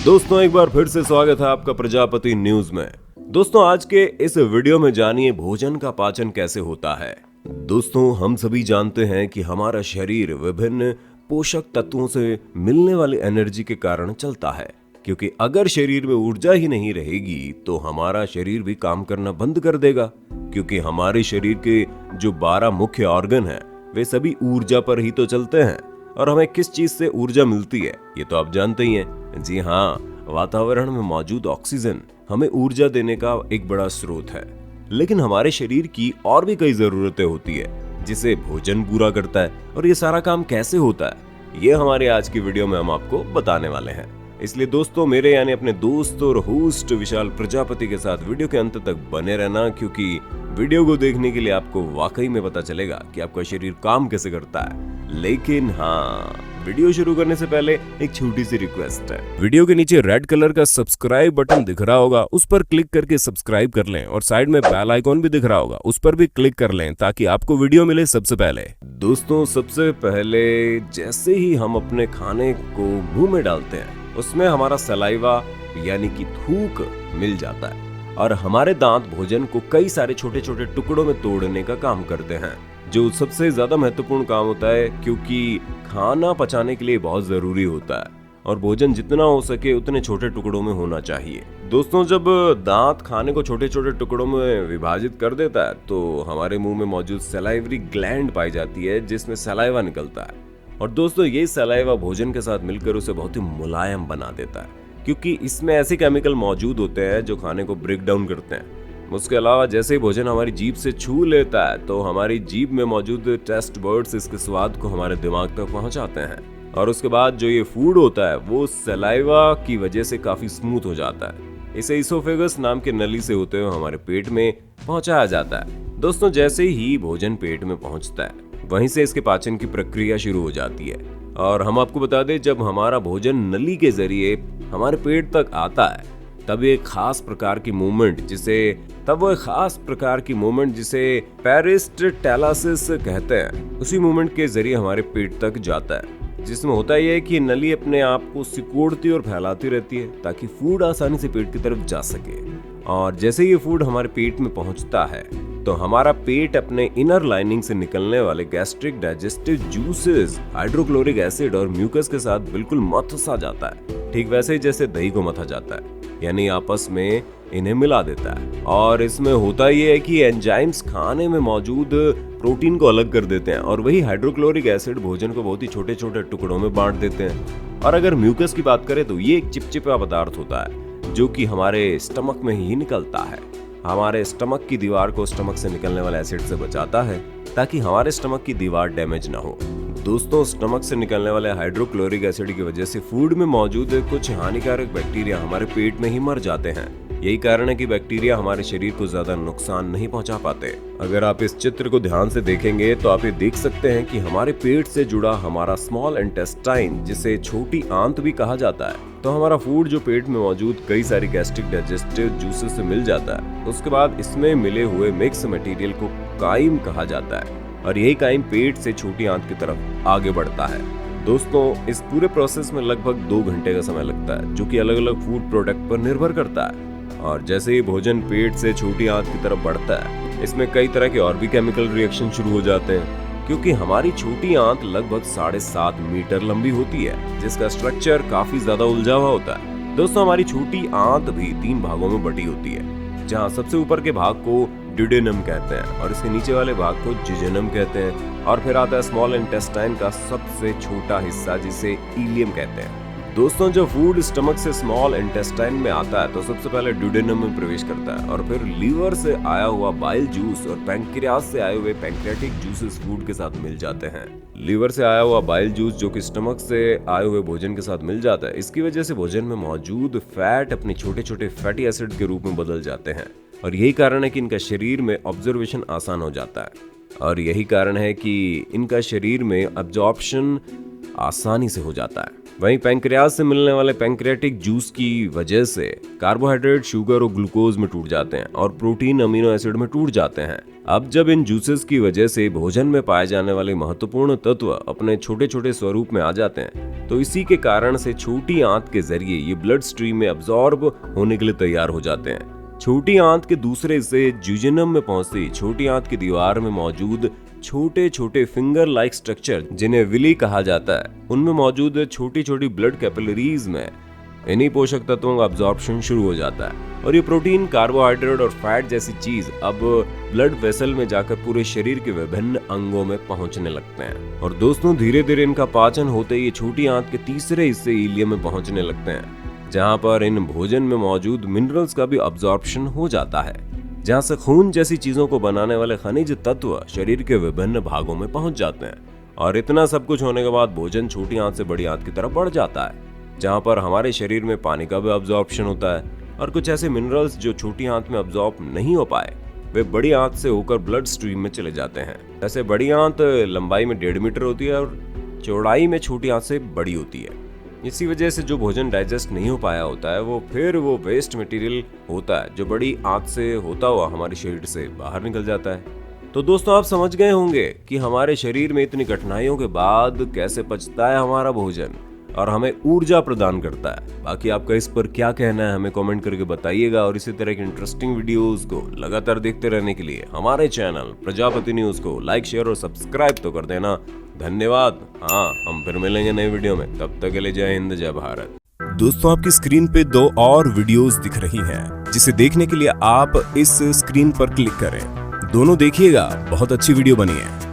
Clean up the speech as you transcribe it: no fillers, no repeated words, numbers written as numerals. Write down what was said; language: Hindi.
दोस्तों एक बार फिर से स्वागत है आपका प्रजापति न्यूज में। दोस्तों आज के इस वीडियो में जानिए भोजन का पाचन कैसे होता है। दोस्तों हम सभी जानते हैं कि हमारा शरीर विभिन्न पोषक तत्वों से मिलने वाली एनर्जी के कारण चलता है, क्योंकि अगर शरीर में ऊर्जा ही नहीं रहेगी तो हमारा शरीर भी काम करना बंद कर देगा, क्योंकि हमारे शरीर के जो 12 मुख्य ऑर्गन हैं वे सभी ऊर्जा पर ही तो चलते हैं। और हमें किस चीज से ऊर्जा मिलती है ये तो आप जानते ही हैं। जी हाँ, वातावरण में मौजूद ऑक्सीजन हमें ऊर्जा देने का एक बड़ा स्रोत है। लेकिन हमारे शरीर की और भी कई जरूरतें होती है जिसे भोजन पूरा करता है। और ये सारा काम कैसे होता है ये हमारे आज की वीडियो में हम आपको बताने वाले हैं। इसलिए दोस्तों मेरे यानी अपने दोस्त और होस्ट विशाल प्रजापति के साथ वीडियो के अंत तक बने रहना, क्योंकि वीडियो को देखने के लिए आपको वाकई में पता चलेगा कि आपका शरीर काम कैसे करता है। लेकिन हाँ, वीडियो शुरू करने से पहले एक छोटी सी रिक्वेस्ट है। वीडियो के नीचे रेड कलर का सब्सक्राइब बटन दिख रहा होगा, उस पर क्लिक करके सब्सक्राइब कर लें। और साइड में बेल आइकॉन भी दिख रहा होगा, उस पर भी क्लिक कर लें ताकि आपको वीडियो मिले सबसे पहले। दोस्तों सबसे पहले जैसे ही हम अपने खाने को मुंह में डालते हैं उसमें हमारा सलाइवा यानी कि थूक मिल जाता है और हमारे दांत भोजन को कई सारे छोटे छोटे टुकड़ों में तोड़ने का काम करते हैं, जो सबसे ज्यादा महत्वपूर्ण काम होता है, क्योंकि खाना पचाने के लिए बहुत जरूरी होता है और भोजन जितना हो सके उतने छोटे टुकड़ों में होना चाहिए। दोस्तों जब दांत खाने को छोटे छोटे टुकड़ों में विभाजित कर देता है तो हमारे मुंह में मौजूद सलाइवरी ग्लैंड पाई जाती है जिसमें सलाइवा निकलता है। और दोस्तों ये सलाइवा भोजन के साथ मिलकर उसे बहुत ही मुलायम बना देता है, क्योंकि इसमें ऐसे केमिकल मौजूद होते हैं जो खाने को ब्रेक डाउन करते हैं। उसके अलावा जैसे ही भोजन हमारी जीभ से छू लेता है तो हमारी जीभ में मौजूद टेस्ट बर्ड्स इसके स्वाद को हमारे दिमाग तक पहुंचाते हैं और उसके बाद जो ये फूड होता है वो सलाइवा की वजह से काफी स्मूथ हो जाता है। इसे इसोफेगस नाम के नली से होते हुए हमारे पेट में पहुंचाया जाता है। दोस्तों जैसे ही भोजन पेट में पहुंचता है वहीं से इसके पाचन की प्रक्रिया शुरू हो जाती है। और हम आपको बता दें जब हमारा भोजन नली के जरिए हमारे पेट तक आता है तब एक खास प्रकार की मूवमेंट जिसे पेरिस्टालसिस कहते हैं, उसी मूवमेंट के जरिए हमारे पेट तक जाता है, जिसमें होता यह है कि नली अपने आप को सिकोड़ती और फैलाती रहती है ताकि फूड आसानी से पेट की तरफ जा सके। और जैसे ये फूड हमारे पेट में पहुंचता है तो हमारा पेट अपने इनर लाइनिंग से निकलने वाले gastric digestive juices, hydrochloric acid और म्यूकस के साथ बिल्कुल मथ सा जाता है, ठीक वैसे ही जैसे दही को मथा जाता है, यानी आपस में इन्हें मिला देता है। और इसमें होता ये है कि एंजाइम्स खाने में मौजूद प्रोटीन को अलग कर देते हैं और वही हाइड्रोक्लोरिक एसिड भोजन को बहुत ही छोटे छोटे टुकड़ों में बांट देते हैं। और अगर म्यूकस की बात करें तो ये एक चिपचिपा पदार्थ होता है जो कि हमारे स्टमक में ही निकलता है। हमारे स्टमक की दीवार को स्टमक से निकलने वाले एसिड से बचाता है ताकि हमारे स्टमक की दीवार डैमेज ना हो। दोस्तों स्टमक से निकलने वाले हाइड्रोक्लोरिक एसिड की वजह से फूड में मौजूद कुछ हानिकारक बैक्टीरिया हमारे पेट में ही मर जाते हैं। यही कारण है कि बैक्टीरिया हमारे शरीर को ज्यादा नुकसान नहीं पहुंचा पाते। अगर आप इस चित्र को ध्यान से देखेंगे तो आप ये देख सकते हैं कि हमारे पेट से जुड़ा हमारा स्मॉल इंटेस्टाइन, जिसे छोटी आंत भी कहा जाता है, तो हमारा फूड जो पेट में मौजूद कई सारी गैस्ट्रिक डाइजेस्टिव जूसेस से मिल जाता है, उसके बाद इसमें मिले हुए मिक्स मटेरियल को काइम कहा जाता है और यही काइम पेट से छोटी आंत की तरफ आगे बढ़ता है। दोस्तों इस पूरे प्रोसेस में लगभग 2 घंटे का समय लगता है, जो कि अलग अलग फूड प्रोडक्ट पर निर्भर करता है। और जैसे ही भोजन पेट से छोटी आंत की तरफ बढ़ता है इसमें कई तरह के और भी केमिकल रिएक्शन शुरू हो जाते हैं, क्योंकि हमारी छोटी आंत लगभग 7.5 मीटर लंबी होती है, जिसका स्ट्रक्चर काफी ज्यादा उलझा हुआ होता है। दोस्तों हमारी छोटी आंत भी 3 भागों में बटी होती है, जहां सबसे ऊपर के भाग को ड्यूडेनम कहते हैं और इसके नीचे वाले भाग को जिजेनम कहते हैं, और फिर आता है स्मॉल इंटेस्टाइन का सबसे छोटा हिस्सा जिसे इलियम कहते हैं। दोस्तों जब फूड स्टमक से स्मॉल इंटेस्टाइन में आता है तो सबसे पहले ड्यूडेनम में प्रवेश करता है और फिर लीवर से आया हुआ बाइल जूस और पैंक्रियाज से आए हुए पैंक्रियाटिक जूसेस फूड के साथ मिल जाते हैं। लीवर से आया हुआ बाइल जूस जो कि स्टमक से आए हुए भोजन के साथ मिल जाता है, इसकी वजह से भोजन में मौजूद फैट अपने छोटे छोटे फैटी एसिड के रूप में बदल जाते हैं और यही कारण है कि इनका शरीर में ऑब्जर्वेशन आसान हो जाता है और यही कारण है कि इनका शरीर में अब्जॉर्प्शन आसानी से हो जाता है। वहीं पैंक्रियाज से मिलने वाले पैंक्रियाटिक जूस की वजह से कार्बोहाइड्रेट, शुगर और ग्लूकोज में टूट जाते हैं और प्रोटीन अमीनो एसिड में टूट जाते हैं। अब जब इन जूसेस की वजह से भोजन में पाए जाने वाले महत्वपूर्ण तत्व अपने छोटे छोटे स्वरूप में आ जाते हैं, तो इसी के कारण से छोटी आंत के जरिए ये ब्लड स्ट्रीम में अब्सॉर्ब होने के लिए तैयार हो जाते हैं। छोटी आंत के दूसरे हिस्से ज्यूजेनम में पहुंचती छोटी आंत की दीवार में मौजूद छोटे छोटे फिंगर लाइक स्ट्रक्चर, जिन्हें विली कहा जाता है, उनमें मौजूद छोटी छोटी ब्लड कैपिलरीज में इन्हीं पोषक तत्वों का अब्जॉर्प्शन शुरू हो जाता है और ये प्रोटीन, कार्बोहाइड्रेट और फैट जैसी चीज अब ब्लड वेसल में जाकर पूरे शरीर के विभिन्न अंगों में पहुंचने लगते हैं। और दोस्तों, धीरे धीरे इनका पाचन होते ही ये छोटी आंत के तीसरे हिस्से इलियम में पहुंचने लगते हैं, जहां पर इन भोजन में मौजूद मिनरल्स का भी अब्जॉर्प्शन हो जाता है, जहां से खून जैसी चीजों को बनाने वाले खनिज तत्व शरीर के विभिन्न भागों में पहुंच जाते हैं। और इतना सब कुछ होने के बाद भोजन छोटी आंत से बड़ी आंत की तरफ बढ़ जाता है, जहां पर हमारे शरीर में पानी का भी अब्जॉर्प्शन होता है और कुछ ऐसे मिनरल्स जो छोटी आंत में अब्जॉर्ब नहीं हो पाए, वे बड़ी आंत से होकर ब्लड स्ट्रीम में चले जाते हैं। जैसे बड़ी आंत लंबाई में 1.5 मीटर होती है और चौड़ाई में छोटी आंत से बड़ी होती है। इसी वजह से जो भोजन डाइजेस्ट नहीं हो पाया होता है, वो वेस्ट मटेरियल होता है जो बड़ी आंत से होता हुआ हमारे शरीर से बाहर निकल जाता है। तो दोस्तों, आप समझ गए होंगे कि हमारे शरीर में इतनी कठिनाइयों के बाद कैसे पचता है हमारा भोजन और हमें ऊर्जा प्रदान करता है। बाकी आपका इस पर क्या कहना है हमें कमेंट करके बताइएगा और इसी तरह की इंटरेस्टिंग वीडियोस को लगातार देखते रहने के लिए हमारे चैनल प्रजापति न्यूज को लाइक, शेयर और सब्सक्राइब तो कर देना। धन्यवाद। हाँ, हम फिर मिलेंगे नए वीडियो में, तब तक के लिए जय हिंद, जय भारत। दोस्तों, आपकी स्क्रीन पे 2 और वीडियोस दिख रही हैं, जिसे देखने के लिए आप इस स्क्रीन पर क्लिक करें। दोनों देखिएगा, बहुत अच्छी वीडियो बनी है।